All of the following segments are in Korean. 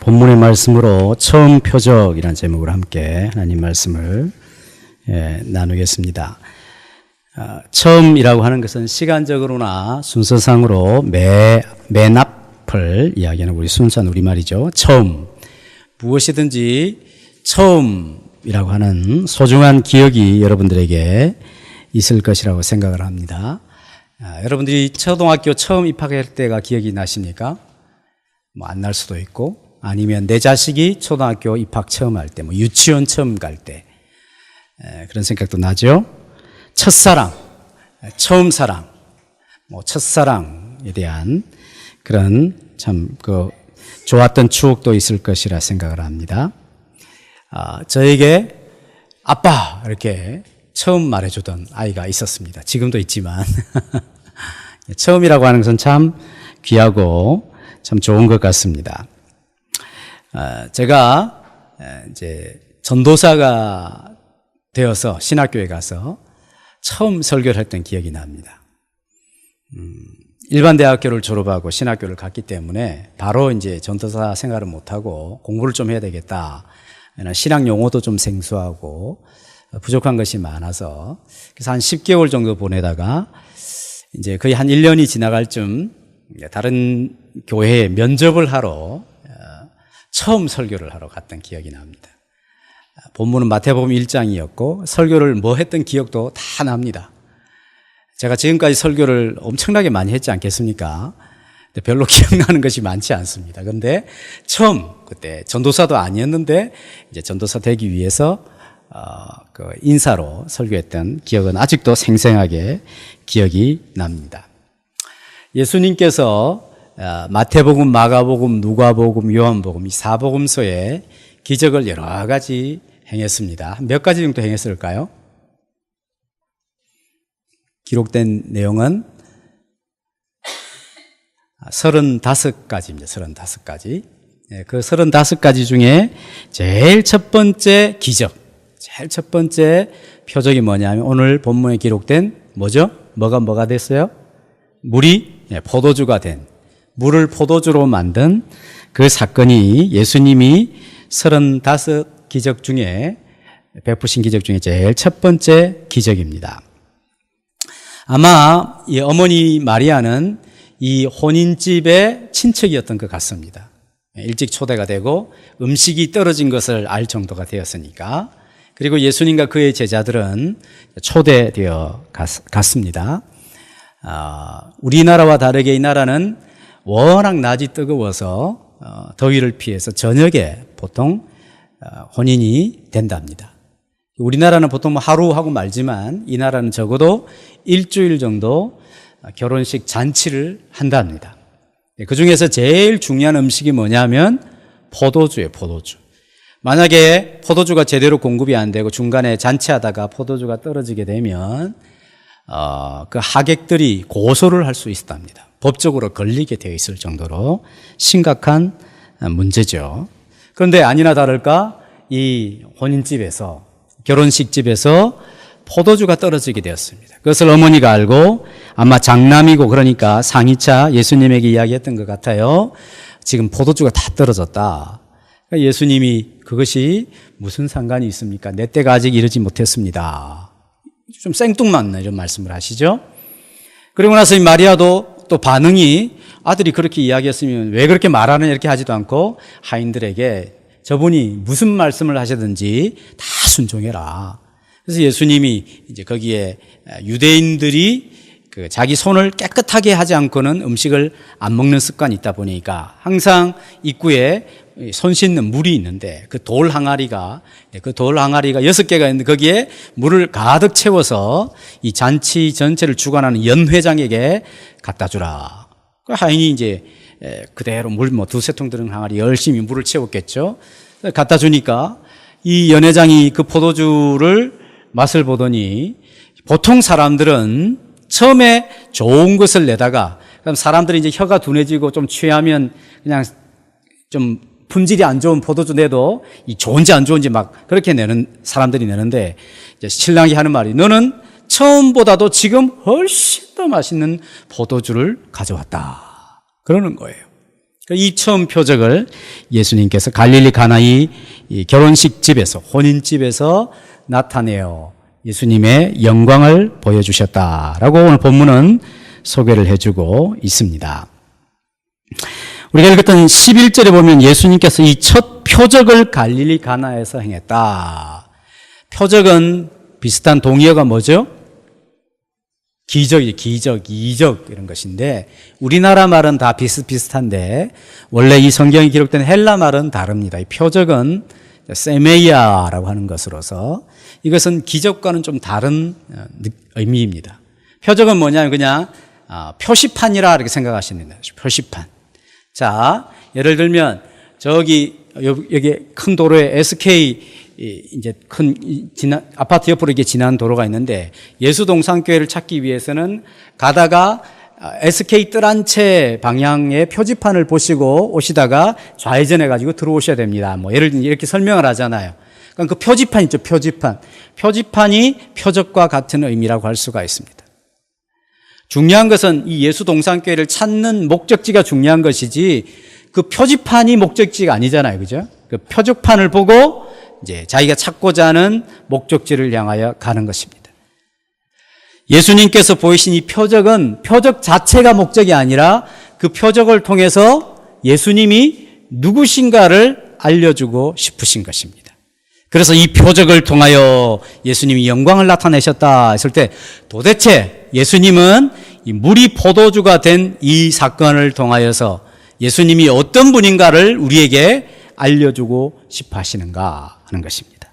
본문의 말씀으로 처음 표적이라는 제목으로 함께 하나님 말씀을 나누겠습니다. 처음이라고 하는 것은 시간적으로나 순서상으로 맨 앞을 이야기하는 우리 순수한 우리말이죠. 처음. 무엇이든지 처음이라고 하는 소중한 기억이 여러분들에게 있을 것이라고 생각을 합니다. 여러분들이 초등학교 처음 입학할 때가 기억이 나십니까? 안 날 수도 있고, 아니면 내 자식이 초등학교 입학 처음 할 때, 유치원 처음 갈 때, 그런 생각도 나죠. 첫사랑, 처음 사랑, 첫사랑에 대한 그런 참 좋았던 추억도 있을 것이라 생각을 합니다. 저에게 아빠 이렇게 처음 말해주던 아이가 있었습니다. 지금도 있지만 처음이라고 하는 것은 참 귀하고 참 좋은 것 같습니다. 제가 이제 전도사가 되어서 신학교에 가서 처음 설교를 했던 기억이 납니다. 일반 대학교를 졸업하고 신학교를 갔기 때문에 바로 이제 전도사 생활을 못하고 공부를 좀 해야 되겠다. 신학 용어도 좀 생소하고 부족한 것이 많아서 그래서 한 10개월 정도 보내다가 이제 거의 한 1년이 지나갈 쯤 다른 교회에 면접을 하러 처음 설교를 하러 갔던 기억이 납니다. 본문은 마태복음 1장이었고 설교를 했던 기억도 다 납니다. 제가 지금까지 설교를 엄청나게 많이 했지 않겠습니까? 근데 별로 기억나는 것이 많지 않습니다. 그런데 처음 그때 전도사도 아니었는데 이제 전도사 되기 위해서 인사로 설교했던 기억은 아직도 생생하게 기억이 납니다. 예수님께서 마태복음, 마가복음, 누가복음, 요한복음 이 4복음서에 기적을 여러 가지 행했습니다. 몇 가지 정도 행했을까요? 기록된 내용은 35가지입니다. 35가지. 그 35가지 중에 제일 첫 번째 기적, 제일 첫 번째 표적이 뭐냐면 오늘 본문에 기록된 뭐죠? 뭐가 됐어요? 물이 포도주가 된, 물을 포도주로 만든 그 사건이 예수님이 35기적 중에 베푸신 기적 중에 제일 첫 번째 기적입니다. 아마 이 어머니 마리아는 이 혼인집의 친척이었던 것 같습니다. 일찍 초대가 되고 음식이 떨어진 것을 알 정도가 되었으니까. 그리고 예수님과 그의 제자들은 초대되어 갔습니다. 우리나라와 다르게 이 나라는 워낙 낮이 뜨거워서 더위를 피해서 저녁에 보통 혼인이 된답니다. 우리나라는 보통 하루 하고 말지만 이 나라는 적어도 일주일 정도 결혼식 잔치를 한답니다. 그 중에서 제일 중요한 음식이 뭐냐면 포도주예요, 포도주. 만약에 포도주가 제대로 공급이 안 되고 중간에 잔치하다가 포도주가 떨어지게 되면 그 하객들이 고소를 할 수 있답니다. 법적으로 걸리게 되어 있을 정도로 심각한 문제죠. 그런데 아니나 다를까 이 혼인집에서, 결혼식 집에서 포도주가 떨어지게 되었습니다. 그것을 어머니가 알고 아마 장남이고 그러니까 상이차 예수님에게 이야기했던 것 같아요. 지금 포도주가 다 떨어졌다. 그러니까 예수님이 그것이 무슨 상관이 있습니까? 내 때가 아직 이르지 못했습니다. 좀 생뚱맞는 이런 말씀을 하시죠. 그리고 나서 이 마리아도 또 반응이 아들이 그렇게 이야기했으면 왜 그렇게 말하는 이렇게 하지도 않고 하인들에게 저분이 무슨 말씀을 하시든지 다 순종해라. 그래서 예수님이 이제 거기에 유대인들이 자기 손을 깨끗하게 하지 않고는 음식을 안 먹는 습관이 있다 보니까 항상 입구에 손 씻는 물이 있는데 그 돌 항아리가 6개가 있는데 거기에 물을 가득 채워서 이 잔치 전체를 주관하는 연회장에게 갖다 주라. 그 하인이 이제 그대로 물 두세 통 들은 항아리 열심히 물을 채웠겠죠. 갖다 주니까 이 연회장이 그 포도주를 맛을 보더니 보통 사람들은 처음에 좋은 것을 내다가 그럼 사람들이 이제 혀가 둔해지고 좀 취하면 그냥 좀 품질이 안 좋은 포도주 내도 이 좋은지 안 좋은지 막 그렇게 내는 사람들이 내는데 이제 신랑이 하는 말이 너는 처음보다도 지금 훨씬 더 맛있는 포도주를 가져왔다. 그러는 거예요. 이 처음 표적을 예수님께서 갈릴리 가나의 이 결혼식 집에서, 혼인집에서 나타내어 예수님의 영광을 보여주셨다라고 오늘 본문은 소개를 해주고 있습니다. 우리가 읽었던 11절에 보면 예수님께서 이 첫 표적을 갈릴리 가나에서 행했다. 표적은 비슷한 동의어가 뭐죠? 기적이 기적, 이적 이런 것인데 우리나라 말은 다 비슷비슷한데 원래 이 성경에 기록된 헬라 말은 다릅니다. 이 표적은 세메이아라고 하는 것으로서 이것은 기적과는 좀 다른 의미입니다. 표적은 뭐냐면 그냥 표시판이라 이렇게 생각하시는 거죠. 표시판. 자, 예를 들면 여기 큰 도로에 SK 이제 큰 아파트 옆으로 이렇게 지난 도로가 있는데 예수동산교회를 찾기 위해서는 가다가 SK 뜰한채 방향의 표지판을 보시고 오시다가 좌회전해 가지고 들어오셔야 됩니다. 뭐 예를 들면 이렇게 설명을 하잖아요. 그러니까 그 표지판 있죠, 표지판. 표지판이 표적과 같은 의미라고 할 수가 있습니다. 중요한 것은 이 예수동산교회를 찾는 목적지가 중요한 것이지 그 표지판이 목적지가 아니잖아요. 그죠? 그 표적판을 보고 이제 자기가 찾고자 하는 목적지를 향하여 가는 것입니다. 예수님께서 보이신 이 표적은 표적 자체가 목적이 아니라 그 표적을 통해서 예수님이 누구신가를 알려주고 싶으신 것입니다. 그래서 이 표적을 통하여 예수님이 영광을 나타내셨다 했을 때 도대체 예수님은 이 물이 포도주가 된 이 사건을 통하여서 예수님이 어떤 분인가를 우리에게 알려주고 싶어 하시는가 하는 것입니다.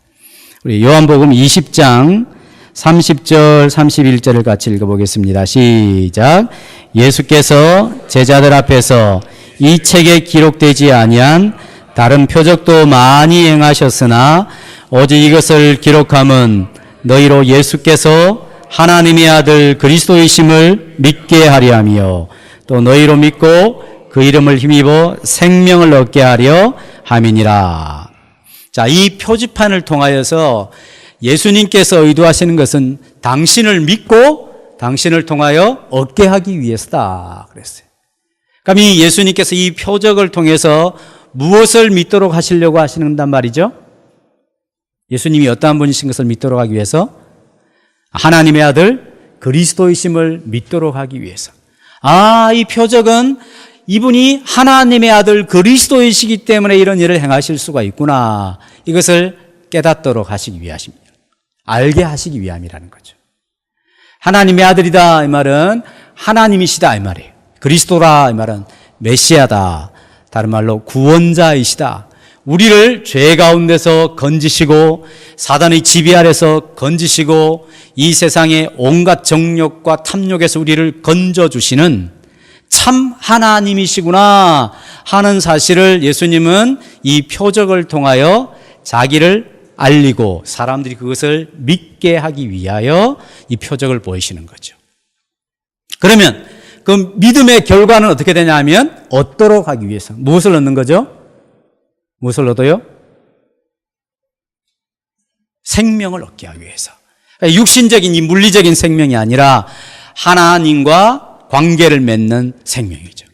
우리 요한복음 20장 30절 31절을 같이 읽어보겠습니다. 시작. 예수께서 제자들 앞에서 이 책에 기록되지 아니한 다른 표적도 많이 행하셨으나 오직 이것을 기록함은 너희로 예수께서 하나님의 아들 그리스도이심을 믿게 하려 하며 또 너희로 믿고 그 이름을 힘입어 생명을 얻게 하려 함이니라. 자, 이 표지판을 통하여서 예수님께서 의도하시는 것은 당신을 믿고 당신을 통하여 얻게 하기 위해서다 그랬어요. 그럼 이 예수님께서 이 표적을 통해서 무엇을 믿도록 하시려고 하시는단 말이죠? 예수님이 어떠한 분이신 것을 믿도록 하기 위해서 하나님의 아들 그리스도이심을 믿도록 하기 위해서. 이 표적은 이분이 하나님의 아들 그리스도이시기 때문에 이런 일을 행하실 수가 있구나. 이것을 깨닫도록 하시기 위하십니다. 알게 하시기 위함이라는 거죠. 하나님의 아들이다 이 말은 하나님이시다 이 말이에요. 그리스도라 이 말은 메시아다. 다른 말로 구원자이시다. 우리를 죄 가운데서 건지시고 사단의 지배 아래서 건지시고 이 세상의 온갖 정욕과 탐욕에서 우리를 건져주시는 참 하나님이시구나 하는 사실을 예수님은 이 표적을 통하여 자기를 알리고 사람들이 그것을 믿게 하기 위하여 이 표적을 보이시는 거죠. 그러면 그 믿음의 결과는 어떻게 되냐면 얻도록 하기 위해서 무엇을 얻는 거죠? 무엇을 얻어요? 생명을 얻게 하기 위해서. 육신적인 이 물리적인 생명이 아니라 하나님과 관계를 맺는 생명이죠.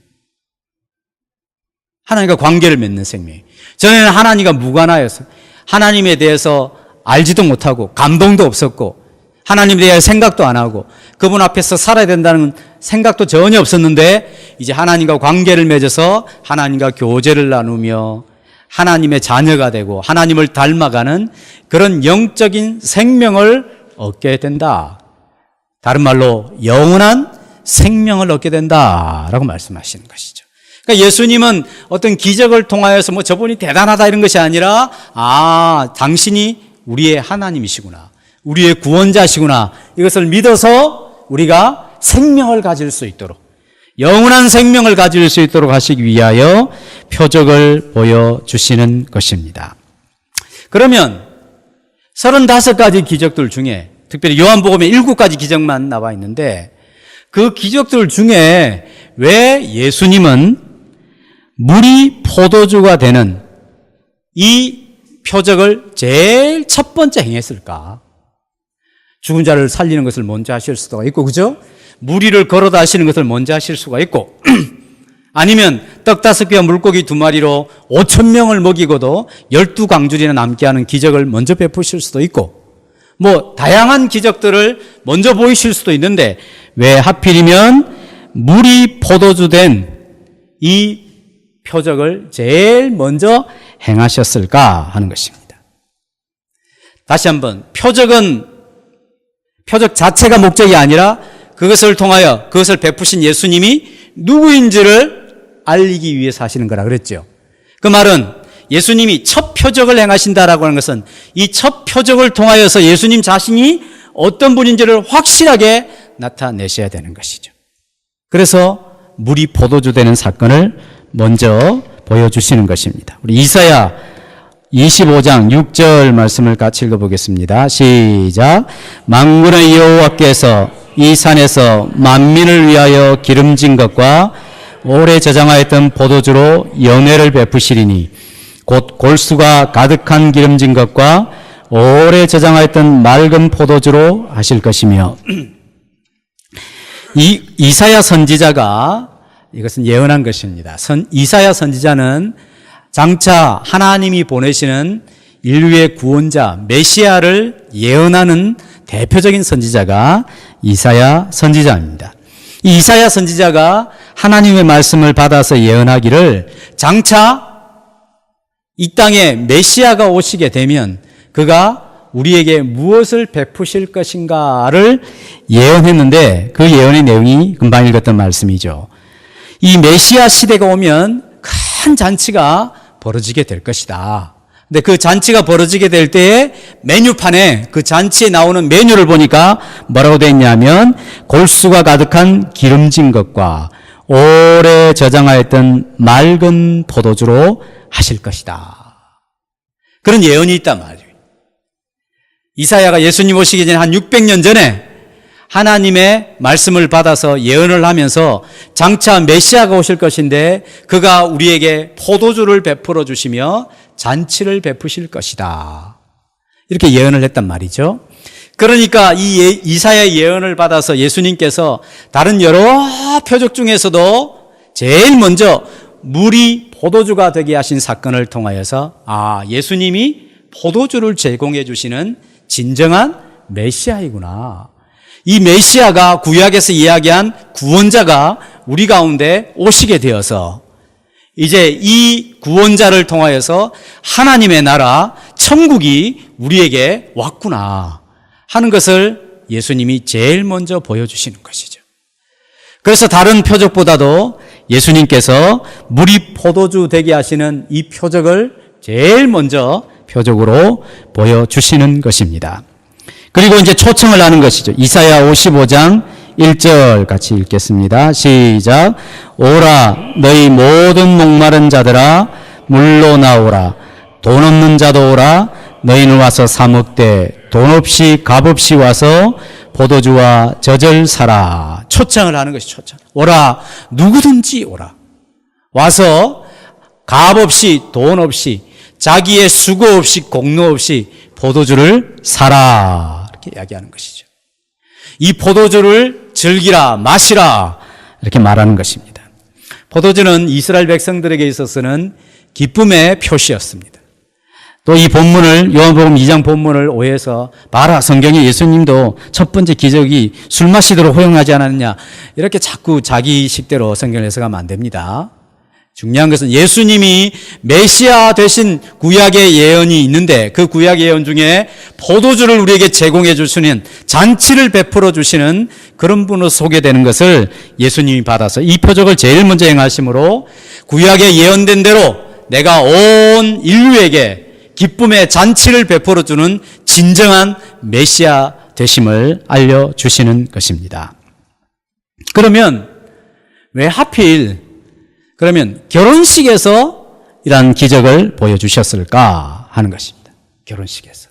하나님과 관계를 맺는 생명이에요. 전에는 하나님과 무관하여서 하나님에 대해서 알지도 못하고 감동도 없었고 하나님에 대해 생각도 안 하고 그분 앞에서 살아야 된다는 생각도 전혀 없었는데 이제 하나님과 관계를 맺어서 하나님과 교제를 나누며 하나님의 자녀가 되고 하나님을 닮아가는 그런 영적인 생명을 얻게 된다. 다른 말로 영원한 생명을 얻게 된다라고 말씀하시는 것이죠. 그러니까 예수님은 어떤 기적을 통하여서 뭐 저분이 대단하다 이런 것이 아니라 당신이 우리의 하나님이시구나. 우리의 구원자시구나. 이것을 믿어서 우리가 생명을 가질 수 있도록 영원한 생명을 가질 수 있도록 하시기 위하여 표적을 보여주시는 것입니다. 그러면 35가지 기적들 중에 특별히 요한복음에 7가지 기적만 나와 있는데 그 기적들 중에 왜 예수님은 물이 포도주가 되는 이 표적을 제일 첫 번째 행했을까? 죽은 자를 살리는 것을 먼저 하실 수도 있고, 그죠? 무리를 걸어다 하시는 것을 먼저 하실 수가 있고, 아니면 떡 5개와 물고기 2마리로 5,000명을 먹이고도 12광줄이나 남게 하는 기적을 먼저 베푸실 수도 있고, 뭐 다양한 기적들을 먼저 보이실 수도 있는데 왜 하필이면 물이 포도주 된 이 표적을 제일 먼저 행하셨을까 하는 것입니다. 다시 한번, 표적 자체가 목적이 아니라 그것을 통하여 그것을 베푸신 예수님이 누구인지를 알리기 위해서 하시는 거라 그랬죠. 그 말은 예수님이 첫 표적을 행하신다라고 하는 것은 이 첫 표적을 통하여서 예수님 자신이 어떤 분인지를 확실하게 나타내셔야 되는 것이죠. 그래서 물이 포도주 되는 사건을 먼저 보여주시는 것입니다. 우리 이사야 25장 6절 말씀을 같이 읽어보겠습니다. 시작. 만군의 여호와께서 이 산에서 만민을 위하여 기름진 것과 오래 저장하였던 포도주로 연회를 베푸시리니 곧 골수가 가득한 기름진 것과 오래 저장하였던 맑은 포도주로 하실 것이며, 이 이사야 선지자가 이것은 예언한 것입니다. 이사야 선지자는 장차 하나님이 보내시는 인류의 구원자 메시아를 예언하는 대표적인 선지자가 이사야 선지자입니다. 이 이사야 선지자가 하나님의 말씀을 받아서 예언하기를 장차 이 땅에 메시아가 오시게 되면 그가 우리에게 무엇을 베푸실 것인가를 예언했는데, 그 예언의 내용이 금방 읽었던 말씀이죠. 이 메시아 시대가 오면 큰 잔치가 벌어지게 될 것이다. 근데 그 잔치가 벌어지게 될 때에 메뉴판에 그 잔치에 나오는 메뉴를 보니까 뭐라고 되어 있냐면 골수가 가득한 기름진 것과 오래 저장하였던 맑은 포도주로 하실 것이다. 그런 예언이 있단 말이에요. 이사야가 예수님 오시기 전에 한 600년 전에 하나님의 말씀을 받아서 예언을 하면서 장차 메시아가 오실 것인데 그가 우리에게 포도주를 베풀어 주시며 잔치를 베푸실 것이다. 이렇게 예언을 했단 말이죠. 그러니까 이 이사야의 예언을 받아서 예수님께서 다른 여러 표적 중에서도 제일 먼저 물이 포도주가 되게 하신 사건을 통하여서 예수님이 포도주를 제공해 주시는 진정한 메시아이구나. 이 메시아가 구약에서 이야기한 구원자가 우리 가운데 오시게 되어서 이제 이 구원자를 통하여서 하나님의 나라 천국이 우리에게 왔구나 하는 것을 예수님이 제일 먼저 보여주시는 것이죠. 그래서 다른 표적보다도 예수님께서 물이 포도주 되게 하시는 이 표적을 제일 먼저 표적으로 보여주시는 것입니다. 그리고 이제 초청을 하는 것이죠. 이사야 55장 1절 같이 읽겠습니다. 시작. 오라 너희 모든 목마른 자들아 물로 나오라. 돈 없는 자도 오라. 너희는 와서 사 먹되 돈 없이 값 없이 와서 포도주와 젖을 사라. 초청을 하는 것이 초청. 오라. 누구든지 오라. 와서 값 없이 돈 없이 자기의 수고 없이 공로 없이 포도주를 사라. 이렇게 이야기하는 것이죠. 이 포도주를 즐기라, 마시라 이렇게 말하는 것입니다. 포도주는 이스라엘 백성들에게 있어서는 기쁨의 표시였습니다. 또 이 본문을 요한복음 2장 본문을 오해해서 봐라 성경에 예수님도 첫 번째 기적이 술 마시도록 허용하지 않았느냐 이렇게 자꾸 자기 식대로 성경을 해석하면 안 됩니다. 중요한 것은 예수님이 메시아 되신 구약의 예언이 있는데 그 구약 예언 중에 포도주를 우리에게 제공해 주시는 잔치를 베풀어 주시는 그런 분으로 소개되는 것을 예수님이 받아서 이 표적을 제일 먼저 행하심으로 구약에 예언된 대로 내가 온 인류에게 기쁨의 잔치를 베풀어 주는 진정한 메시아 되심을 알려주시는 것입니다. 그러면 왜 하필 그러면 결혼식에서 이러한 기적을 보여주셨을까 하는 것입니다. 결혼식에서.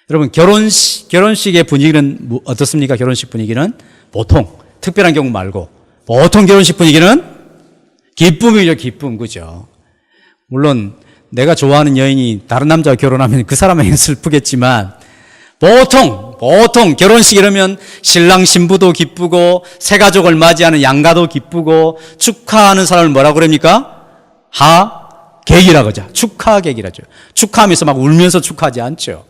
여러분 결혼식의 분위기는 어떻습니까? 결혼식 분위기는 보통 특별한 경우 말고 보통 결혼식 분위기는 기쁨이죠. 기쁨. 그죠? 물론 내가 좋아하는 여인이 다른 남자와 결혼하면 그 사람에게 슬프겠지만 보통 결혼식 이러면 신랑 신부도 기쁘고 새가족을 맞이하는 양가도 기쁘고 축하하는 사람을 뭐라고 그럽니까? 하객이라고 하죠. 축하객이라죠. 축하하면서 막 울면서 축하하지 않죠.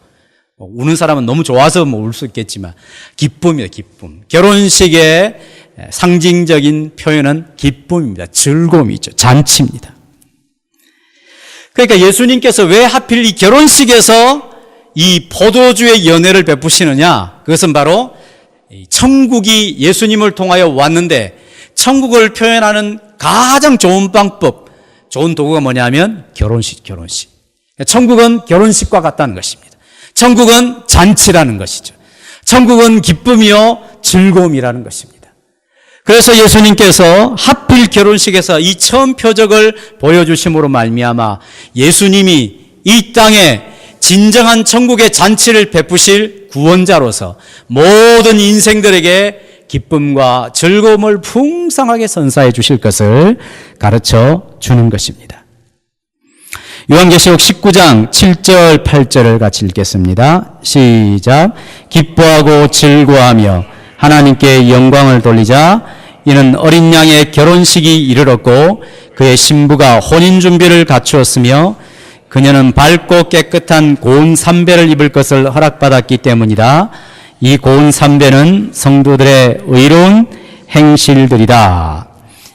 우는 사람은 너무 좋아서 울 수 있겠지만 기쁨이에요. 기쁨. 결혼식의 상징적인 표현은 기쁨입니다. 즐거움이죠. 잔치입니다. 그러니까 예수님께서 왜 하필 이 결혼식에서 이 포도주의 연회를 베푸시느냐? 그것은 바로 천국이 예수님을 통하여 왔는데 천국을 표현하는 가장 좋은 방법, 좋은 도구가 뭐냐면 결혼식. 천국은 결혼식과 같다는 것입니다. 천국은 잔치라는 것이죠. 천국은 기쁨이요 즐거움이라는 것입니다. 그래서 예수님께서 하필 결혼식에서 이 처음 표적을 보여주심으로 말미암아 예수님이 이 땅에 진정한 천국의 잔치를 베푸실 구원자로서 모든 인생들에게 기쁨과 즐거움을 풍성하게 선사해 주실 것을 가르쳐 주는 것입니다. 요한계시록 19장 7절 8절을 같이 읽겠습니다. 시작. 기뻐하고 즐거워하며 하나님께 영광을 돌리자. 이는 어린 양의 결혼식이 이르렀고 그의 신부가 혼인 준비를 갖추었으며 그녀는 밝고 깨끗한 고운 삼배를 입을 것을 허락받았기 때문이다. 이 고운 삼배는 성도들의 의로운 행실들이다.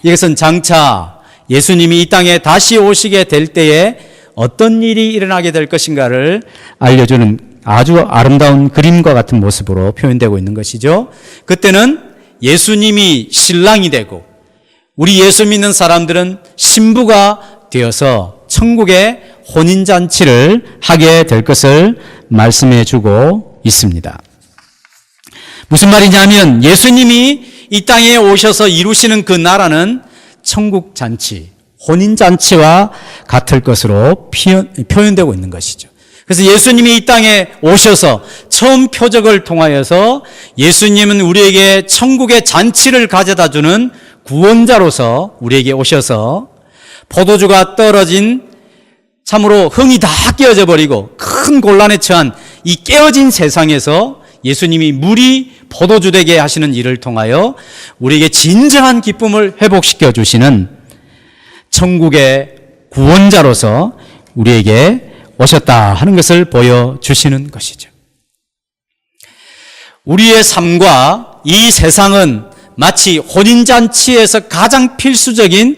이것은 장차 예수님이 이 땅에 다시 오시게 될 때에 어떤 일이 일어나게 될 것인가를 알려주는 아주 아름다운 그림과 같은 모습으로 표현되고 있는 것이죠. 그때는 예수님이 신랑이 되고 우리 예수 믿는 사람들은 신부가 되어서 천국의 혼인잔치를 하게 될 것을 말씀해 주고 있습니다. 무슨 말이냐면 예수님이 이 땅에 오셔서 이루시는 그 나라는 천국 잔치, 혼인잔치와 같을 것으로 표현되고 있는 것이죠. 그래서 예수님이 이 땅에 오셔서 처음 표적을 통하여서 예수님은 우리에게 천국의 잔치를 가져다 주는 구원자로서 우리에게 오셔서 포도주가 떨어진 참으로 흥이 다 깨어져 버리고 큰 곤란에 처한 이 깨어진 세상에서 예수님이 물이 포도주 되게 하시는 일을 통하여 우리에게 진정한 기쁨을 회복시켜 주시는 천국의 구원자로서 우리에게 오셨다 하는 것을 보여주시는 것이죠. 우리의 삶과 이 세상은 마치 혼인잔치에서 가장 필수적인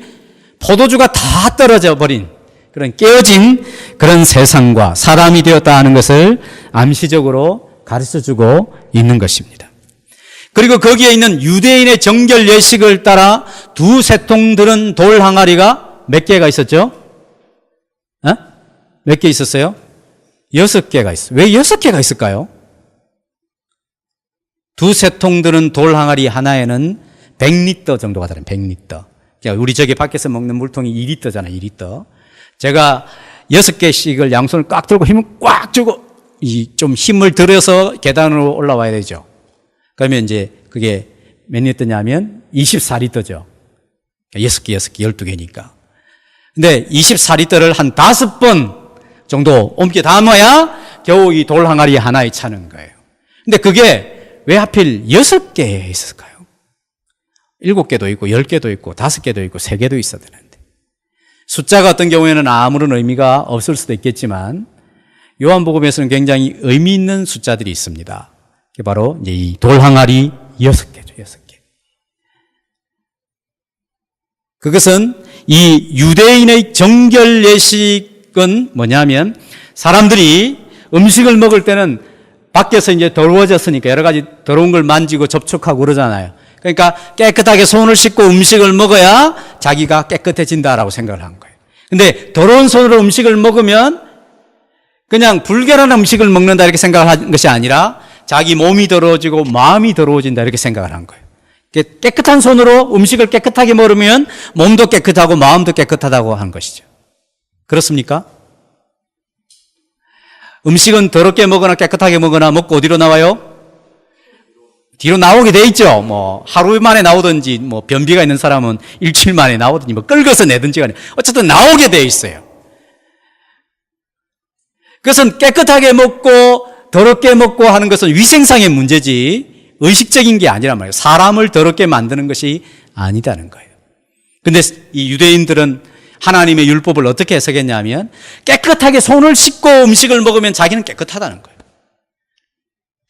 포도주가 다 떨어져 버린 그런 깨어진 그런 세상과 사람이 되었다 하는 것을 암시적으로 가르쳐주고 있는 것입니다. 그리고 거기에 있는 유대인의 정결 예식을 따라 두 세통 들은 돌 항아리가 몇 개가 있었죠? 몇 개 있었어요? 6개가 있어요. 왜 6개가 있을까요? 두 세통 들은 돌 항아리 하나에는 100리터 정도가 들어요. 100리터. 우리 저기 밖에서 먹는 물통이 2리터잖아요. 2리터. 제가 6개씩을 양손을 꽉 들고 힘을 꽉 주고 좀 힘을 들여서 계단으로 올라와야 되죠. 그러면 이제 그게 몇 리터냐면 24리터죠. 6개, 12개니까. 근데 24리터를 한 5번 정도 옮겨 담아야 겨우 이 돌 항아리 하나에 차는 거예요. 근데 그게 왜 하필 6개에 있을까요? 7개도 있고 10개도 있고 5개도 있고 3개도 있어야 되는데 숫자 같은 경우에는 아무런 의미가 없을 수도 있겠지만 요한복음에서는 굉장히 의미 있는 숫자들이 있습니다. 그게 바로 이제 이 돌 항아리 6개죠. 6개. 그것은 이 유대인의 정결 예식은 뭐냐면 사람들이 음식을 먹을 때는 밖에서 이제 더러워졌으니까 여러 가지 더러운 걸 만지고 접촉하고 그러잖아요. 그러니까 깨끗하게 손을 씻고 음식을 먹어야 자기가 깨끗해진다라고 생각을 한 거예요. 근데 더러운 손으로 음식을 먹으면 그냥 불결한 음식을 먹는다 이렇게 생각을 한 것이 아니라 자기 몸이 더러워지고 마음이 더러워진다 이렇게 생각을 한 거예요. 깨끗한 손으로 음식을 깨끗하게 먹으면 몸도 깨끗하고 마음도 깨끗하다고 한 것이죠. 그렇습니까? 음식은 더럽게 먹거나 깨끗하게 먹거나 먹고 어디로 나와요? 뒤로 나오게 돼 있죠. 뭐 하루 만에 나오든지 뭐 변비가 있는 사람은 일주일 만에 나오든지 뭐 끓여서 내든지 간에 어쨌든 나오게 돼 있어요. 그것은 깨끗하게 먹고 더럽게 먹고 하는 것은 위생상의 문제지 의식적인 게 아니란 말이에요. 사람을 더럽게 만드는 것이 아니다는 거예요. 근데 이 유대인들은 하나님의 율법을 어떻게 해석했냐면 깨끗하게 손을 씻고 음식을 먹으면 자기는 깨끗하다는 거예요.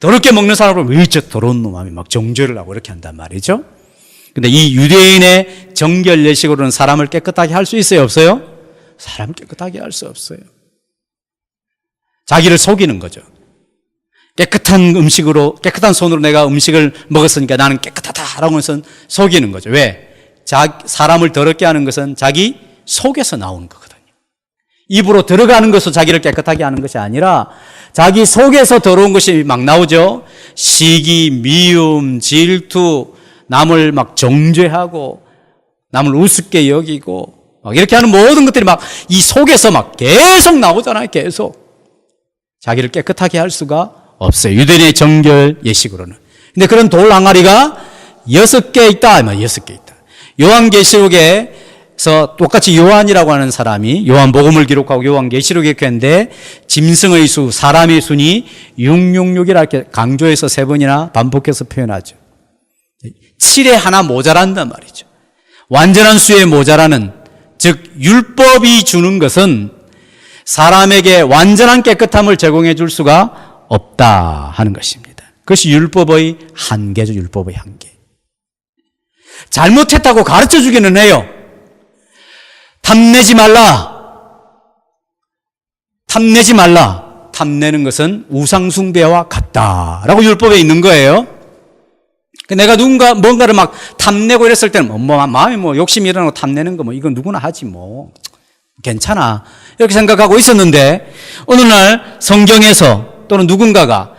더럽게 먹는 사람을 왜 저 더러운 놈이 막 정죄를 하고 이렇게 한단 말이죠. 근데 이 유대인의 정결 예식으로는 사람을 깨끗하게 할 수 있어요, 없어요? 사람을 깨끗하게 할 수 없어요. 자기를 속이는 거죠. 깨끗한 음식으로, 깨끗한 손으로 내가 음식을 먹었으니까 나는 깨끗하다라고 해서 속이는 거죠. 왜? 사람을 더럽게 하는 것은 자기 속에서 나오는 거거든요. 입으로 들어가는 것으로 자기를 깨끗하게 하는 것이 아니라 자기 속에서 더러운 것이 막 나오죠. 시기, 미움, 질투, 남을 막 정죄하고 남을 우습게 여기고 막 이렇게 하는 모든 것들이 막 이 속에서 막 계속 나오잖아요. 계속. 자기를 깨끗하게 할 수가 없어요. 유대인의 정결 예식으로는. 근데 그런 돌 항아리가 6개 있다. 6개 있다. 요한계시록에서 똑같이 요한이라고 하는 사람이 요한복음을 기록하고 요한계시록에 했는데 짐승의 수, 사람의 순이 666이라 이렇게 강조해서 3번이나 반복해서 표현하죠. 7에 하나 모자란단 말이죠. 완전한 수에 모자라는, 즉 율법이 주는 것은 사람에게 완전한 깨끗함을 제공해 줄 수가 없다 하는 것입니다. 그것이 율법의 한계죠. 율법의 한계. 잘못했다고 가르쳐 주기는 해요. 탐내지 말라. 탐내지 말라. 탐내는 것은 우상숭배와 같다라고 율법에 있는 거예요. 내가 뭔가를 막 탐내고 이랬을 때는 마음에 욕심이 일어나고 탐내는 거 이건 누구나 하지 괜찮아. 이렇게 생각하고 있었는데 어느 날 성경에서 또는 누군가가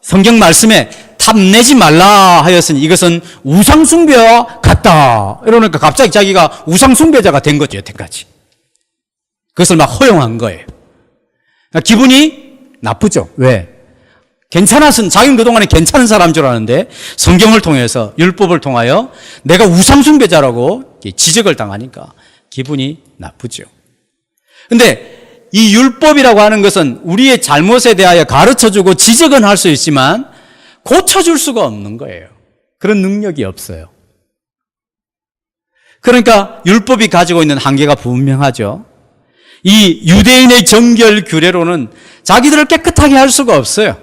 성경 말씀에 탐내지 말라 하였으니 이것은 우상숭배와 같다. 이러니까 갑자기 자기가 우상숭배자가 된 거죠, 여태까지. 그것을 막 허용한 거예요. 기분이 나쁘죠. 왜? 자기는 그동안에 괜찮은 사람인 줄 아는데 성경을 통해서, 율법을 통하여 내가 우상숭배자라고 지적을 당하니까 기분이 나쁘죠. 근데 이 율법이라고 하는 것은 우리의 잘못에 대하여 가르쳐주고 지적은 할 수 있지만 고쳐줄 수가 없는 거예요. 그런 능력이 없어요. 그러니까 율법이 가지고 있는 한계가 분명하죠. 이 유대인의 정결 규례로는 자기들을 깨끗하게 할 수가 없어요.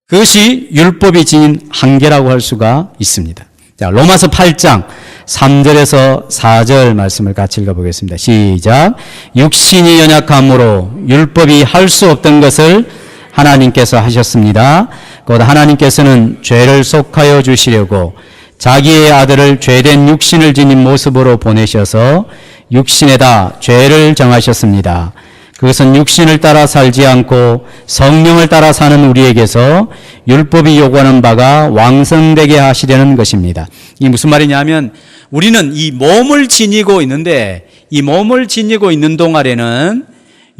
그것이 율법이 지닌 한계라고 할 수가 있습니다. 자, 로마서 8장 3절에서 4절 말씀을 같이 읽어보겠습니다. 시작. 육신이 연약함으로 율법이 할 수 없던 것을 하나님께서 하셨습니다. 곧 하나님께서는 죄를 속하여 주시려고 자기의 아들을 죄된 육신을 지닌 모습으로 보내셔서 육신에다 죄를 정하셨습니다. 그것은 육신을 따라 살지 않고 성령을 따라 사는 우리에게서 율법이 요구하는 바가 왕성되게 하시려는 것입니다. 이게 무슨 말이냐면 우리는 이 몸을 지니고 있는데 이 몸을 지니고 있는 동안에는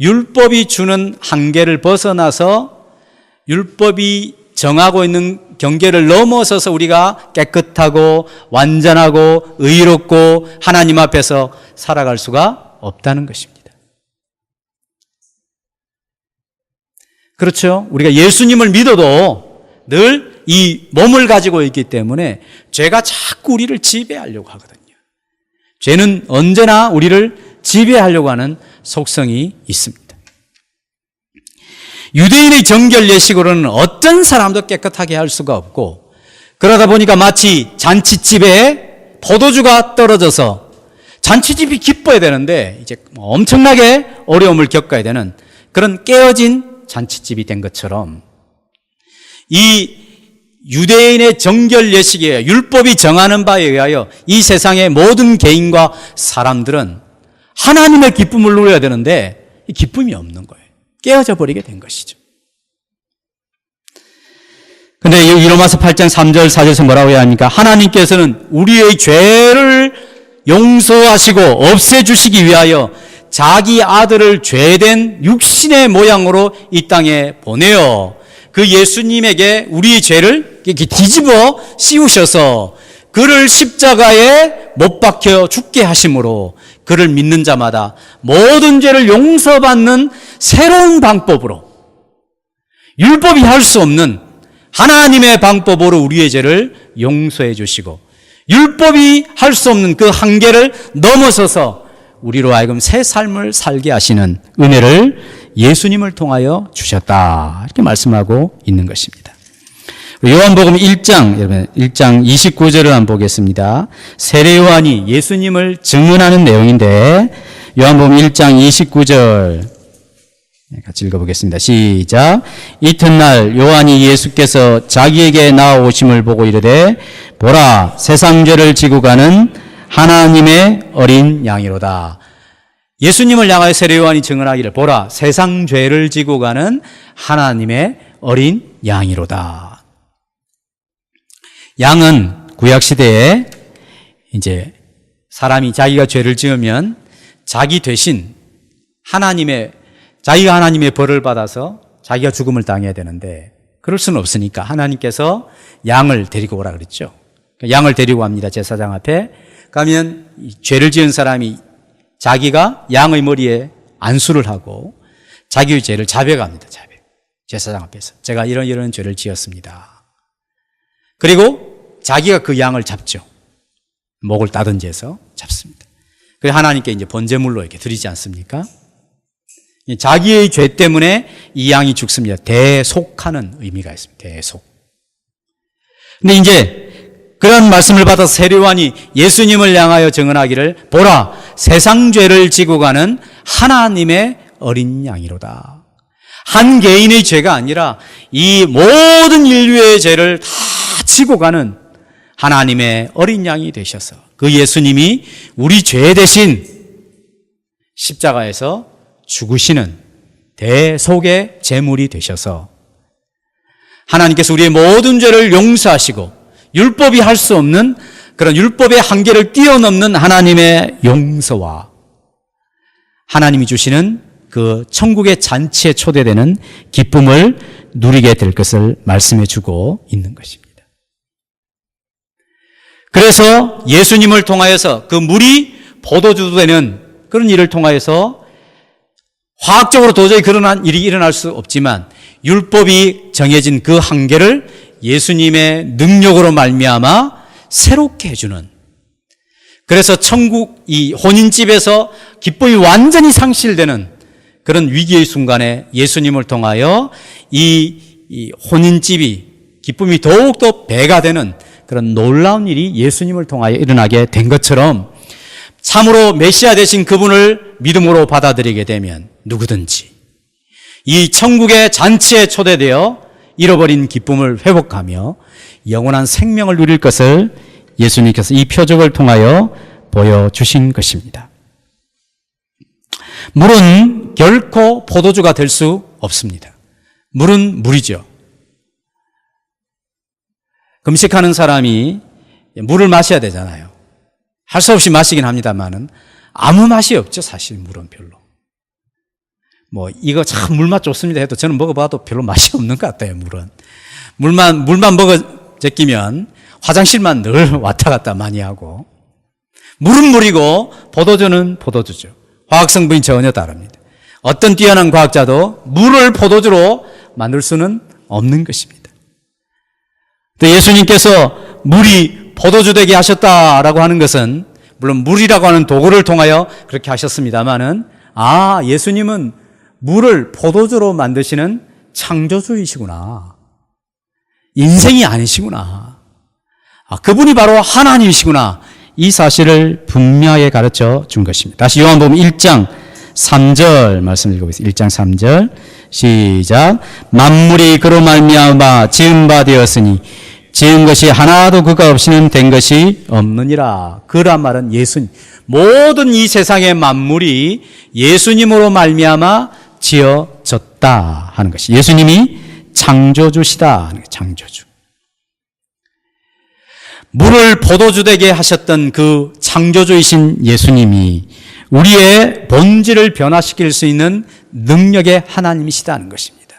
율법이 주는 한계를 벗어나서 율법이 정하고 있는 경계를 넘어서서 우리가 깨끗하고 완전하고 의롭고 하나님 앞에서 살아갈 수가 없다는 것입니다. 그렇죠? 우리가 예수님을 믿어도 늘 이 몸을 가지고 있기 때문에 죄가 자꾸 우리를 지배하려고 하거든요. 죄는 언제나 우리를 지배하려고 하는 속성이 있습니다. 유대인의 정결 예식으로는 어떤 사람도 깨끗하게 할 수가 없고 그러다 보니까 마치 잔치집에 포도주가 떨어져서 잔치집이 기뻐야 되는데 이제 엄청나게 어려움을 겪어야 되는 그런 깨어진 잔치집이 된 것처럼 이 유대인의 정결 예식이에요. 율법이 정하는 바에 의하여 이 세상의 모든 개인과 사람들은 하나님의 기쁨을 누려야 되는데 이 기쁨이 없는 거예요. 깨어져 버리게 된 것이죠. 근데 이 로마서 8장 3절 4절에서 뭐라고 해야 합니까? 하나님께서는 우리의 죄를 용서하시고 없애주시기 위하여 자기 아들을 죄된 육신의 모양으로 이 땅에 보내어 그 예수님에게 우리의 죄를 이렇게 뒤집어 씌우셔서 그를 십자가에 못 박혀 죽게 하심으로 그를 믿는 자마다 모든 죄를 용서받는 새로운 방법으로, 율법이 할 수 없는 하나님의 방법으로 우리의 죄를 용서해 주시고, 율법이 할 수 없는 그 한계를 넘어서서 우리로 하여금 새 삶을 살게 하시는 은혜를 예수님을 통하여 주셨다, 이렇게 말씀하고 있는 것입니다. 요한복음 1장, 여러분 1장 29절을 한번 보겠습니다. 세례 요한이 예수님을 증언하는 내용인데, 요한복음 1장 29절 같이 읽어보겠습니다. 시작. 이튿날 요한이 예수께서 자기에게 나아오심을 보고 이르되, 보라, 세상 죄를 지고 가는 하나님의 어린 양이로다. 예수님을 향하여 세례 요한이 증언하기를, 보라, 세상 죄를 지고 가는 하나님의 어린 양이로다. 양은 구약시대에 이제 사람이 자기가 죄를 지으면 자기 대신 자기가 하나님의 벌을 받아서 자기가 죽음을 당해야 되는데, 그럴 수는 없으니까 하나님께서 양을 데리고 오라 그랬죠. 양을 데리고 갑니다. 제사장 앞에 가면 죄를 지은 사람이 자기가 양의 머리에 안수를 하고 자기의 죄를 자백합니다. 제사장 앞에서 제가 이런 죄를 지었습니다. 그리고 자기가 그 양을 잡죠. 목을 따든지 해서 잡습니다. 그래서 하나님께 이제 번제물로 이렇게 드리지 않습니까? 자기의 죄 때문에 이 양이 죽습니다. 대속하는 의미가 있습니다. 대속. 근데 이제 그런 말씀을 받아서 세례 요한이 예수님을 향하여 증언하기를, 보라, 세상 죄를 지고 가는 하나님의 어린 양이로다. 한 개인의 죄가 아니라 이 모든 인류의 죄를 다 지고 가는 하나님의 어린 양이 되셔서, 그 예수님이 우리 죄 대신 십자가에서 죽으시는 대속의 제물이 되셔서 하나님께서 우리의 모든 죄를 용서하시고, 율법이 할 수 없는 그런 율법의 한계를 뛰어넘는 하나님의 용서와 하나님이 주시는 그 천국의 잔치에 초대되는 기쁨을 누리게 될 것을 말씀해 주고 있는 것입니다. 그래서 예수님을 통하여서 그 물이 포도주도 되는 그런 일을 통하여서 화학적으로 도저히 그런 일이 일어날 수 없지만, 율법이 정해진 그 한계를 예수님의 능력으로 말미암아 새롭게 해주는, 그래서 천국 이 혼인집에서 기쁨이 완전히 상실되는 그런 위기의 순간에 예수님을 통하여 이 혼인집이 기쁨이 더욱더 배가 되는 그런 놀라운 일이 예수님을 통하여 일어나게 된 것처럼, 참으로 메시아 되신 그분을 믿음으로 받아들이게 되면 누구든지 이 천국의 잔치에 초대되어 잃어버린 기쁨을 회복하며 영원한 생명을 누릴 것을 예수님께서 이 표적을 통하여 보여주신 것입니다. 물은 결코 포도주가 될 수 없습니다. 물은 물이죠. 금식하는 사람이 물을 마셔야 되잖아요. 할 수 없이 마시긴 합니다만은 아무 맛이 없죠. 사실 물은 별로. 이거 참 물맛 좋습니다 해도 저는 먹어봐도 별로 맛이 없는 것 같아요. 물만 먹어 제끼면 화장실만 늘 왔다 갔다 많이 하고, 물은 물이고 포도주는 포도주죠. 화학 성분이 전혀 다릅니다. 어떤 뛰어난 과학자도 물을 포도주로 만들 수는 없는 것입니다. 또 예수님께서 물이 포도주 되게 하셨다라고 하는 것은, 물론 물이라고 하는 도구를 통하여 그렇게 하셨습니다만은, 예수님은 물을 포도주로 만드시는 창조주이시구나, 인생이 아니시구나, 그분이 바로 하나님이시구나, 이 사실을 분명하게 가르쳐 준 것입니다. 다시 요한복음 1장 3절 말씀 읽어보겠습니다. 1장 3절 시작. 만물이 그로 말미암아 지은 바 되었으니 지은 것이 하나도 그가 없이는 된 것이 없느니라. 그란 말은 예수님, 모든 이 세상의 만물이 예수님으로 말미암아 지어졌다 하는 것이, 예수님이 창조주시다 하는 것, 창조주. 물을 포도주 되게 하셨던 그 창조주이신 예수님이 우리의 본질을 변화시킬 수 있는 능력의 하나님이시다는 것입니다.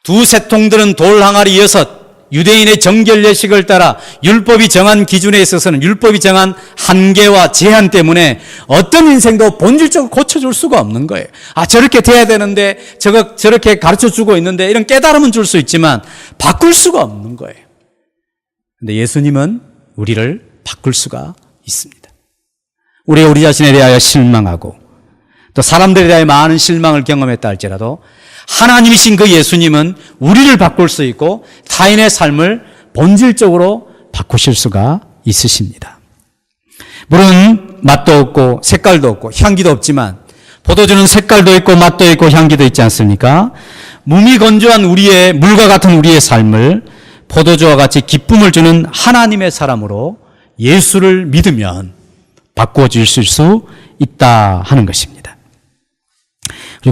두 새통들은 돌 항아리 6, 유대인의 정결 예식을 따라 율법이 정한 기준에 있어서는 율법이 정한 한계와 제한 때문에 어떤 인생도 본질적으로 고쳐줄 수가 없는 거예요. 아, 저렇게 돼야 되는데 저렇게 가르쳐주고 있는데 이런 깨달음은 줄 수 있지만 바꿀 수가 없는 거예요. 근데 예수님은 우리를 바꿀 수가 있습니다. 우리가 우리 자신에 대하여 실망하고 또 사람들에 대하여 많은 실망을 경험했다 할지라도 하나님이신 그 예수님은 우리를 바꿀 수 있고 타인의 삶을 본질적으로 바꾸실 수가 있으십니다. 물은 맛도 없고 색깔도 없고 향기도 없지만 포도주는 색깔도 있고 맛도 있고 향기도 있지 않습니까? 무미건조한 우리의 물과 같은 우리의 삶을 포도주와 같이 기쁨을 주는 하나님의 사람으로 예수를 믿으면 바꾸어 주실 수 있다 하는 것입니다.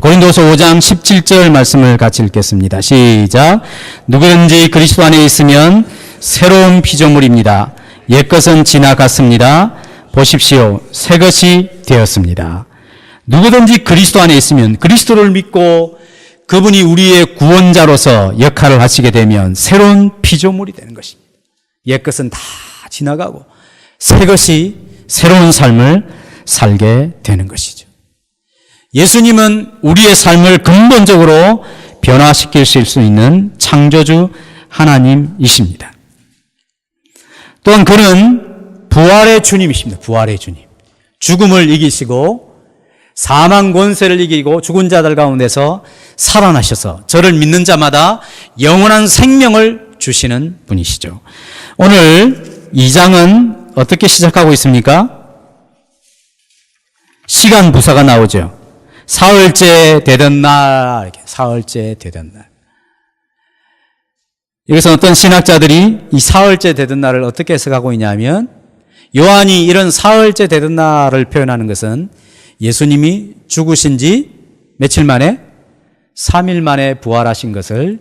고린도서 5장 17절 말씀을 같이 읽겠습니다. 시작. 누구든지 그리스도 안에 있으면 새로운 피조물입니다. 옛것은 지나갔습니다. 보십시오. 새것이 되었습니다. 누구든지 그리스도 안에 있으면, 그리스도를 믿고 그분이 우리의 구원자로서 역할을 하시게 되면 새로운 피조물이 되는 것입니다. 옛것은 다 지나가고 새것이 새로운 삶을 살게 되는 것이죠. 예수님은 우리의 삶을 근본적으로 변화시킬 수 있는 창조주 하나님이십니다. 또한 그는 부활의 주님이십니다. 부활의 주님. 죽음을 이기시고 사망 권세를 이기고 죽은 자들 가운데서 살아나셔서 저를 믿는 자마다 영원한 생명을 주시는 분이시죠. 오늘 2장은 어떻게 시작하고 있습니까? 시간 부사가 나오죠. 사흘째 되던 날, 이렇게 사흘째 되던 날. 여기서 어떤 신학자들이 이 사흘째 되던 날을 어떻게 해석하고 있냐면 요한이 이런 사흘째 되던 날을 표현하는 것은 예수님이 죽으신 지 며칠 만에? 3일 만에 부활하신 것을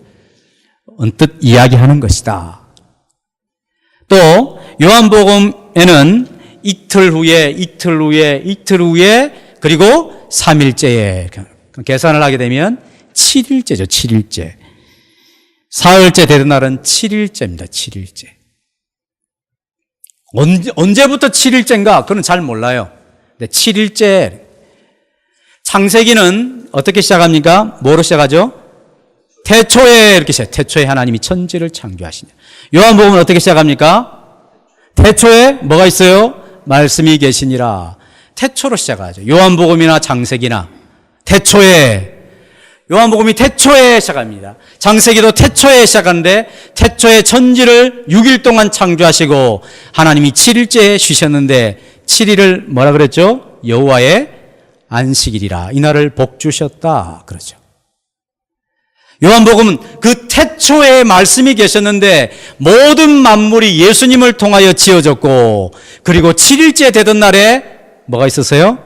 언뜻 이야기하는 것이다. 또 요한복음에는 이틀 후에 그리고 3일째에 계산을 하게 되면 7일째죠. 7일째. 사흘째 되던 날은 7일째입니다. 7일째. 언제부터 7일째인가? 그건 잘 몰라요. 근데 7일째. 창세기는 어떻게 시작합니까? 뭐로 시작하죠? 태초에 이렇게 시작. 태초에 하나님이 천지를 창조하시냐. 요한복음은 어떻게 시작합니까? 태초에 뭐가 있어요? 말씀이 계시니라. 태초로 시작하죠. 요한복음이나 창세기나 태초에, 요한복음이 태초에 시작합니다. 창세기도 태초에 시작하는데 태초에 천지를 6일 동안 창조하시고 하나님이 7일째에 쉬셨는데 7일을 뭐라 그랬죠? 여호와의 안식일이라. 이날을 복 주셨다 그러죠. 요한복음은 그 태초에 말씀이 계셨는데 모든 만물이 예수님을 통하여 지어졌고 그리고 7일째 되던 날에 뭐가 있었어요?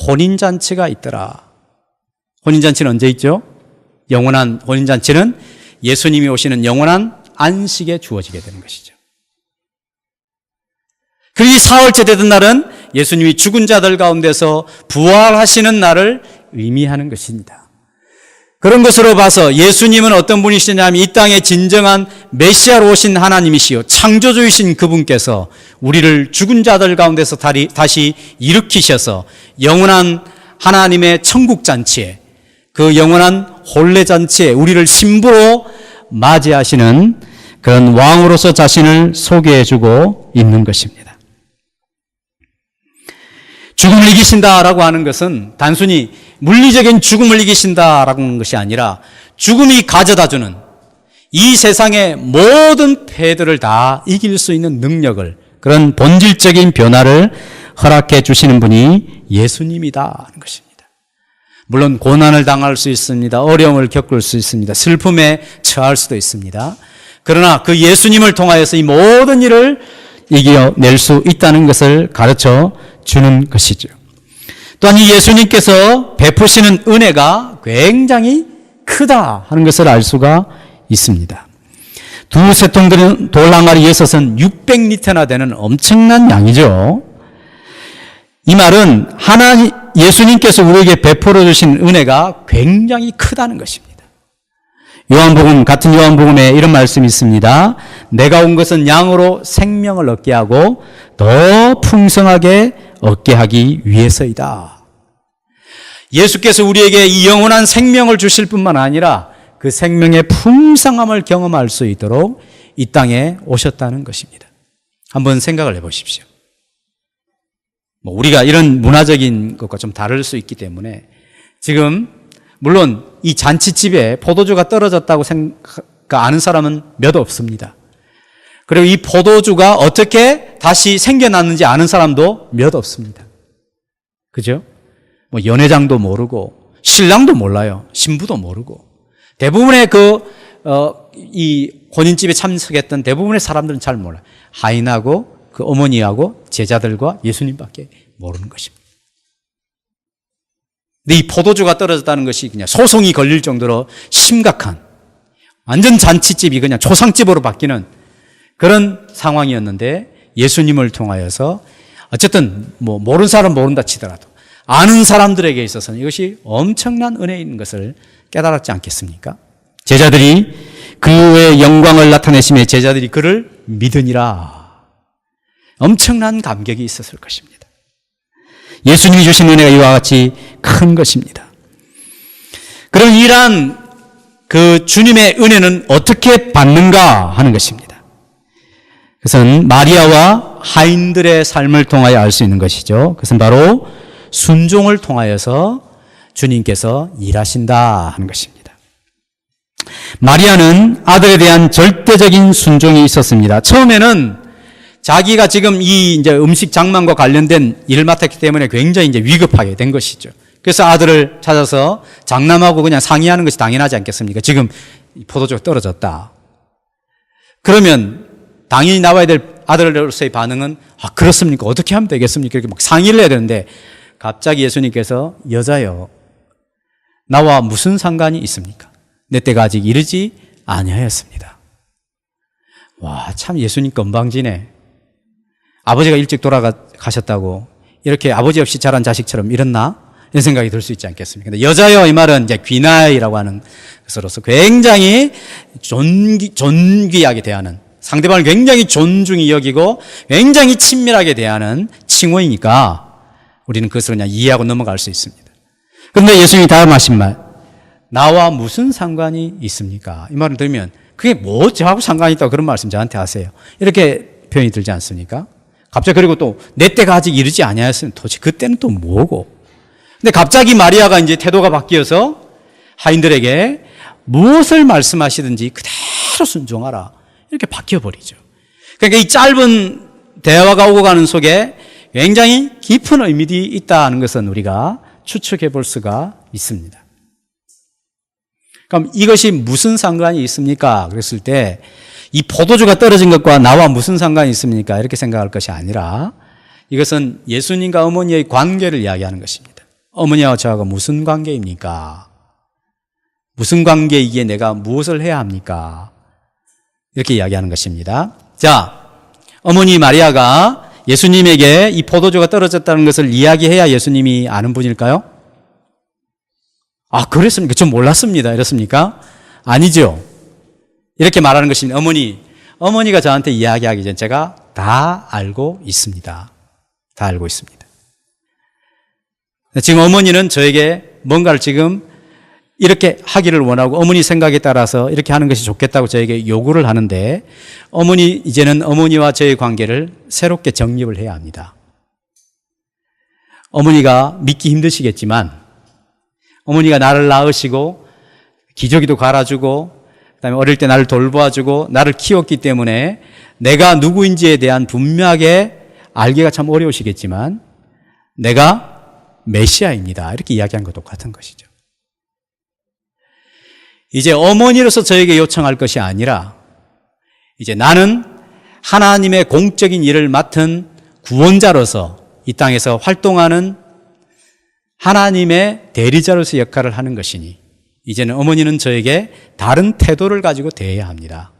혼인잔치가 있더라. 혼인잔치는 언제 있죠? 영원한 혼인잔치는 예수님이 오시는 영원한 안식에 주어지게 되는 것이죠. 그리고 이 사흘째 되던 날은 예수님이 죽은 자들 가운데서 부활하시는 날을 의미하는 것입니다. 그런 것으로 봐서 예수님은 어떤 분이시냐면 이 땅에 진정한 메시아로 오신 하나님이시요 창조주이신 그분께서 우리를 죽은 자들 가운데서 다시 일으키셔서 영원한 하나님의 천국잔치에, 그 영원한 혼례잔치에 우리를 신부로 맞이하시는 그런 왕으로서 자신을 소개해주고 있는 것입니다. 죽음을 이기신다라고 하는 것은 단순히 물리적인 죽음을 이기신다라고 하는 것이 아니라 죽음이 가져다주는 이 세상의 모든 폐해들을 다 이길 수 있는 능력을, 그런 본질적인 변화를 허락해 주시는 분이 예수님이다 하는 것입니다. 물론 고난을 당할 수 있습니다. 어려움을 겪을 수 있습니다. 슬픔에 처할 수도 있습니다. 그러나 그 예수님을 통하여서 이 모든 일을 이겨낼 수 있다는 것을 가르쳐 주는 것이죠. 또한 이 예수님께서 베푸시는 은혜가 굉장히 크다 하는 것을 알 수가 있습니다. 두 세통 돌 항아리 6은 600리터나 되는 엄청난 양이죠. 이 말은 예수님께서 우리에게 베풀어 주신 은혜가 굉장히 크다는 것입니다. 같은 요한복음에 이런 말씀이 있습니다. 내가 온 것은 양으로 생명을 얻게 하고 더 풍성하게 얻게 하기 위해서이다. 예수께서 우리에게 이 영원한 생명을 주실 뿐만 아니라 그 생명의 풍성함을 경험할 수 있도록 이 땅에 오셨다는 것입니다. 한번 생각을 해보십시오. 우리가 이런 문화적인 것과 좀 다를 수 있기 때문에 지금 물론 이 잔치집에 포도주가 떨어졌다고 아는 사람은 몇 없습니다. 그리고 이 포도주가 어떻게 다시 생겨났는지 아는 사람도 몇 없습니다. 그죠? 연회장도 모르고 신랑도 몰라요. 신부도 모르고 대부분의 이 혼인집에 참석했던 대부분의 사람들은 잘 몰라요. 하인하고 그 어머니하고 제자들과 예수님밖에 모르는 것입니다. 근데 이 포도주가 떨어졌다는 것이 그냥 소송이 걸릴 정도로 심각한 완전 잔치집이 그냥 초상집으로 바뀌는 그런 상황이었는데 예수님을 통하여서 어쨌든 모르는 사람 모른다 치더라도 아는 사람들에게 있어서는 이것이 엄청난 은혜인 것을 깨달았지 않겠습니까? 제자들이 그의 영광을 나타내심에 제자들이 그를 믿으니라. 엄청난 감격이 있었을 것입니다. 예수님이 주신 은혜가 이와 같이 큰 것입니다. 그럼 이러한 그 주님의 은혜는 어떻게 받는가 하는 것입니다. 그것은 마리아와 하인들의 삶을 통하여 알 수 있는 것이죠. 그것은 바로 순종을 통하여서 주님께서 일하신다 하는 것입니다. 마리아는 아들에 대한 절대적인 순종이 있었습니다. 처음에는 자기가 지금 이제 음식 장만과 관련된 일을 맡았기 때문에 굉장히 이제 위급하게 된 것이죠. 그래서 아들을 찾아서 장남하고 그냥 상의하는 것이 당연하지 않겠습니까? 지금 포도주가 떨어졌다. 그러면 당연히 나와야 될 아들로서의 반응은 그렇습니까? 어떻게 하면 되겠습니까? 이렇게 막 상의를 해야 되는데 갑자기 예수님께서 여자여 나와 무슨 상관이 있습니까? 내 때가 아직 이르지 아니하였습니다. 와, 참 예수님 건방지네. 아버지가 일찍 돌아가셨다고 이렇게 아버지 없이 자란 자식처럼 이랬나? 이런 생각이 들 수 있지 않겠습니까? 근데 여자여 이 말은 이제 귀나이라고 하는 것으로서 굉장히 존귀하게 대하는, 상대방을 굉장히 존중히 여기고 굉장히 친밀하게 대하는 칭호이니까 우리는 그것을 그냥 이해하고 넘어갈 수 있습니다. 그런데 예수님이 다음 하신 말, 나와 무슨 상관이 있습니까? 이 말을 들으면 그게 뭐 저하고 상관이 있다고 그런 말씀 저한테 하세요. 이렇게 표현이 들지 않습니까? 갑자기 그리고 또 내 때가 아직 이르지 아니하였으면 도대체 그때는 또 뭐고? 근데 갑자기 마리아가 이제 태도가 바뀌어서 하인들에게 무엇을 말씀하시든지 그대로 순종하라. 이렇게 바뀌어버리죠. 그러니까 이 짧은 대화가 오고 가는 속에 굉장히 깊은 의미들이 있다는 것은 우리가 추측해 볼 수가 있습니다. 그럼 이것이 무슨 상관이 있습니까? 그랬을 때 이 포도주가 떨어진 것과 나와 무슨 상관이 있습니까? 이렇게 생각할 것이 아니라 이것은 예수님과 어머니의 관계를 이야기하는 것입니다. 어머니와 저하고 무슨 관계입니까? 무슨 관계이기에 내가 무엇을 해야 합니까? 이렇게 이야기하는 것입니다. 자, 어머니 마리아가 예수님에게 이 포도주가 떨어졌다는 것을 이야기해야 예수님이 아는 분일까요? 그랬습니까? 좀 몰랐습니다. 이렇습니까? 아니죠. 이렇게 말하는 것입니다. 어머니가 저한테 이야기하기 전 제가 다 알고 있습니다. 다 알고 있습니다. 지금 어머니는 저에게 뭔가를 지금 이렇게 하기를 원하고 어머니 생각에 따라서 이렇게 하는 것이 좋겠다고 저에게 요구를 하는데 이제는 어머니와 저의 관계를 새롭게 정립을 해야 합니다. 어머니가 믿기 힘드시겠지만 어머니가 나를 낳으시고 기저귀도 갈아주고 그다음에 어릴 때 나를 돌보아주고 나를 키웠기 때문에 내가 누구인지에 대한 분명하게 알기가 참 어려우시겠지만 내가 메시아입니다. 이렇게 이야기한 것도 똑같은 것이죠. 이제 어머니로서 저에게 요청할 것이 아니라 이제 나는 하나님의 공적인 일을 맡은 구원자로서 이 땅에서 활동하는 하나님의 대리자로서 역할을 하는 것이니 이제는 어머니는 저에게 다른 태도를 가지고 대해야 합니다.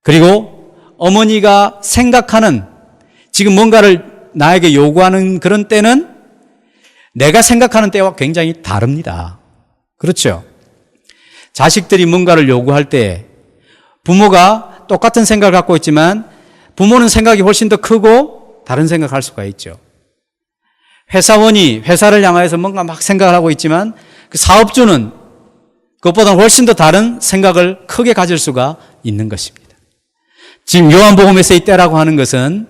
그리고 어머니가 생각하는 지금 뭔가를 나에게 요구하는 그런 때는 내가 생각하는 때와 굉장히 다릅니다. 그렇죠? 자식들이 뭔가를 요구할 때 부모가 똑같은 생각을 갖고 있지만 부모는 생각이 훨씬 더 크고 다른 생각을 할 수가 있죠. 회사원이 회사를 향해서 뭔가 막 생각을 하고 있지만 그 사업주는 그것보다 훨씬 더 다른 생각을 크게 가질 수가 있는 것입니다. 지금 요한복음에서의 때라고 하는 것은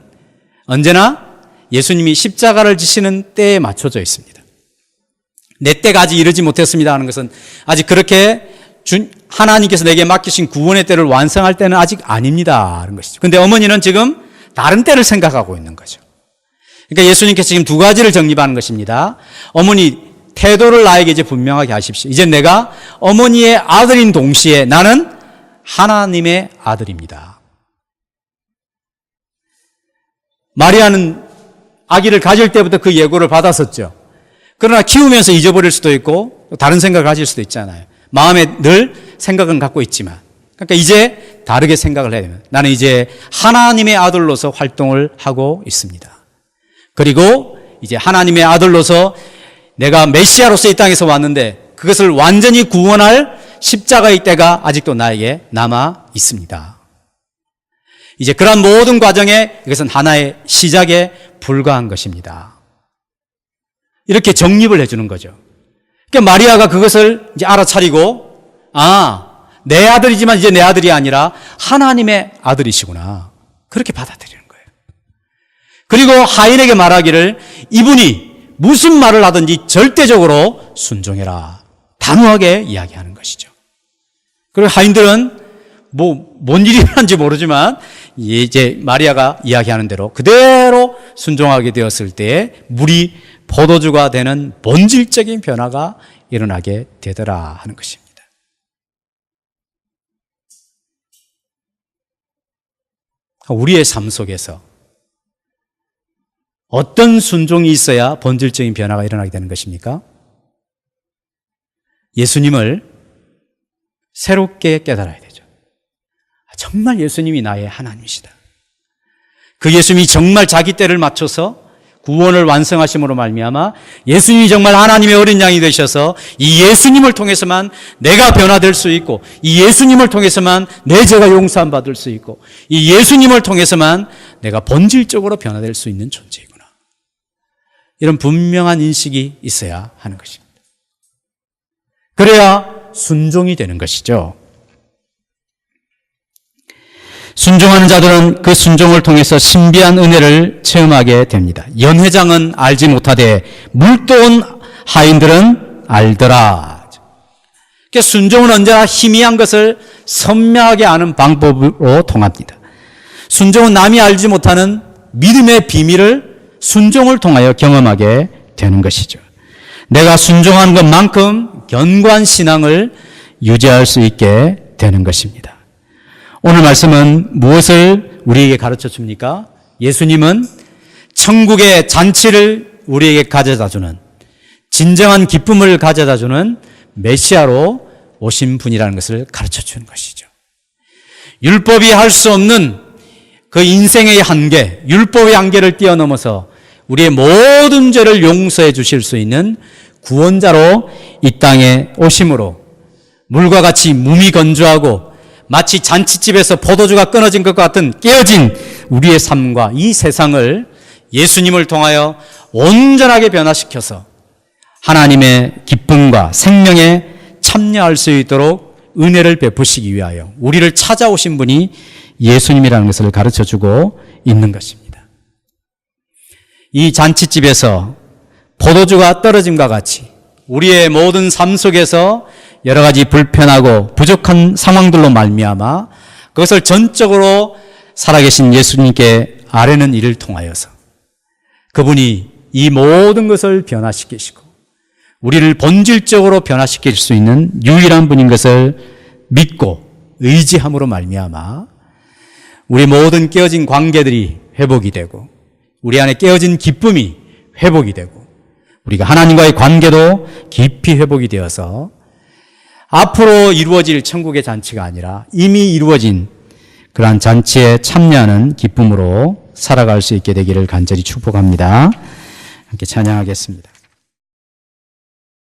언제나 예수님이 십자가를 지시는 때에 맞춰져 있습니다. 내 때가 아직 이르지 못했습니다 하는 것은 아직 그렇게 하나님께서 내게 맡기신 구원의 때를 완성할 때는 아직 아닙니다 하는 것이죠. 그런데 어머니는 지금 다른 때를 생각하고 있는 거죠. 그러니까 예수님께서 지금 두 가지를 정립하는 것입니다. 어머니 태도를 나에게 이제 분명하게 하십시오. 이제 내가 어머니의 아들인 동시에 나는 하나님의 아들입니다. 마리아는 아기를 가질 때부터 그 예고를 받았었죠. 그러나 키우면서 잊어버릴 수도 있고 다른 생각을 가질 수도 있잖아요. 마음에 늘 생각은 갖고 있지만, 그러니까 이제 다르게 생각을 해야 됩니다. 나는 이제 하나님의 아들로서 활동을 하고 있습니다. 그리고 이제 하나님의 아들로서 내가 메시아로서 이 땅에서 왔는데 그것을 완전히 구원할 십자가의 때가 아직도 나에게 남아 있습니다. 이제 그런 모든 과정에 이것은 하나의 시작에 불과한 것입니다. 이렇게 정립을 해주는 거죠. 그러니까 마리아가 그것을 이제 알아차리고, 내 아들이지만 이제 내 아들이 아니라 하나님의 아들이시구나. 그렇게 받아들이는 거예요. 그리고 하인에게 말하기를 이분이 무슨 말을 하든지 절대적으로 순종해라. 단호하게 이야기하는 것이죠. 그리고 하인들은 뭔 일이 일어난지 모르지만 이제 마리아가 이야기하는 대로 그대로 순종하게 되었을 때 물이 포도주가 되는 본질적인 변화가 일어나게 되더라 하는 것입니다. 우리의 삶 속에서 어떤 순종이 있어야 본질적인 변화가 일어나게 되는 것입니까? 예수님을 새롭게 깨달아야 되죠. 정말 예수님이 나의 하나님이시다. 그 예수님이 정말 자기 때를 맞춰서 구원을 완성하심으로 말미암아 예수님이 정말 하나님의 어린 양이 되셔서 이 예수님을 통해서만 내가 변화될 수 있고, 이 예수님을 통해서만 내 죄가 용서함 받을 수 있고, 이 예수님을 통해서만 내가 본질적으로 변화될 수 있는 존재이구나. 이런 분명한 인식이 있어야 하는 것입니다. 그래야 순종이 되는 것이죠. 순종하는 자들은 그 순종을 통해서 신비한 은혜를 체험하게 됩니다. 연회장은 알지 못하되 물도온 하인들은 알더라. 그러니까 순종은 언제나 희미한 것을 선명하게 아는 방법으로 통합니다. 순종은 남이 알지 못하는 믿음의 비밀을 순종을 통하여 경험하게 되는 것이죠. 내가 순종하는 것만큼 견고한 신앙을 유지할 수 있게 되는 것입니다. 오늘 말씀은 무엇을 우리에게 가르쳐 줍니까? 예수님은 천국의 잔치를 우리에게 가져다 주는, 진정한 기쁨을 가져다 주는 메시아로 오신 분이라는 것을 가르쳐 주는 것이죠. 율법이 할 수 없는 그 인생의 한계, 율법의 한계를 뛰어넘어서 우리의 모든 죄를 용서해 주실 수 있는 구원자로 이 땅에 오심으로 물과 같이 몸이 건조하고 마치 잔치집에서 포도주가 끊어진 것 같은 깨어진 우리의 삶과 이 세상을 예수님을 통하여 온전하게 변화시켜서 하나님의 기쁨과 생명에 참여할 수 있도록 은혜를 베푸시기 위하여 우리를 찾아오신 분이 예수님이라는 것을 가르쳐주고 있는 것입니다. 이 잔치집에서 포도주가 떨어짐과 같이 우리의 모든 삶 속에서 여러 가지 불편하고 부족한 상황들로 말미암아 그것을 전적으로 살아계신 예수님께 아뢰는 일을 통하여서 그분이 이 모든 것을 변화시키시고 우리를 본질적으로 변화시킬 수 있는 유일한 분인 것을 믿고 의지함으로 말미암아 우리 모든 깨어진 관계들이 회복이 되고 우리 안에 깨어진 기쁨이 회복이 되고 우리가 하나님과의 관계도 깊이 회복이 되어서 앞으로 이루어질 천국의 잔치가 아니라 이미 이루어진 그러한 잔치에 참여하는 기쁨으로 살아갈 수 있게 되기를 간절히 축복합니다. 함께 찬양하겠습니다.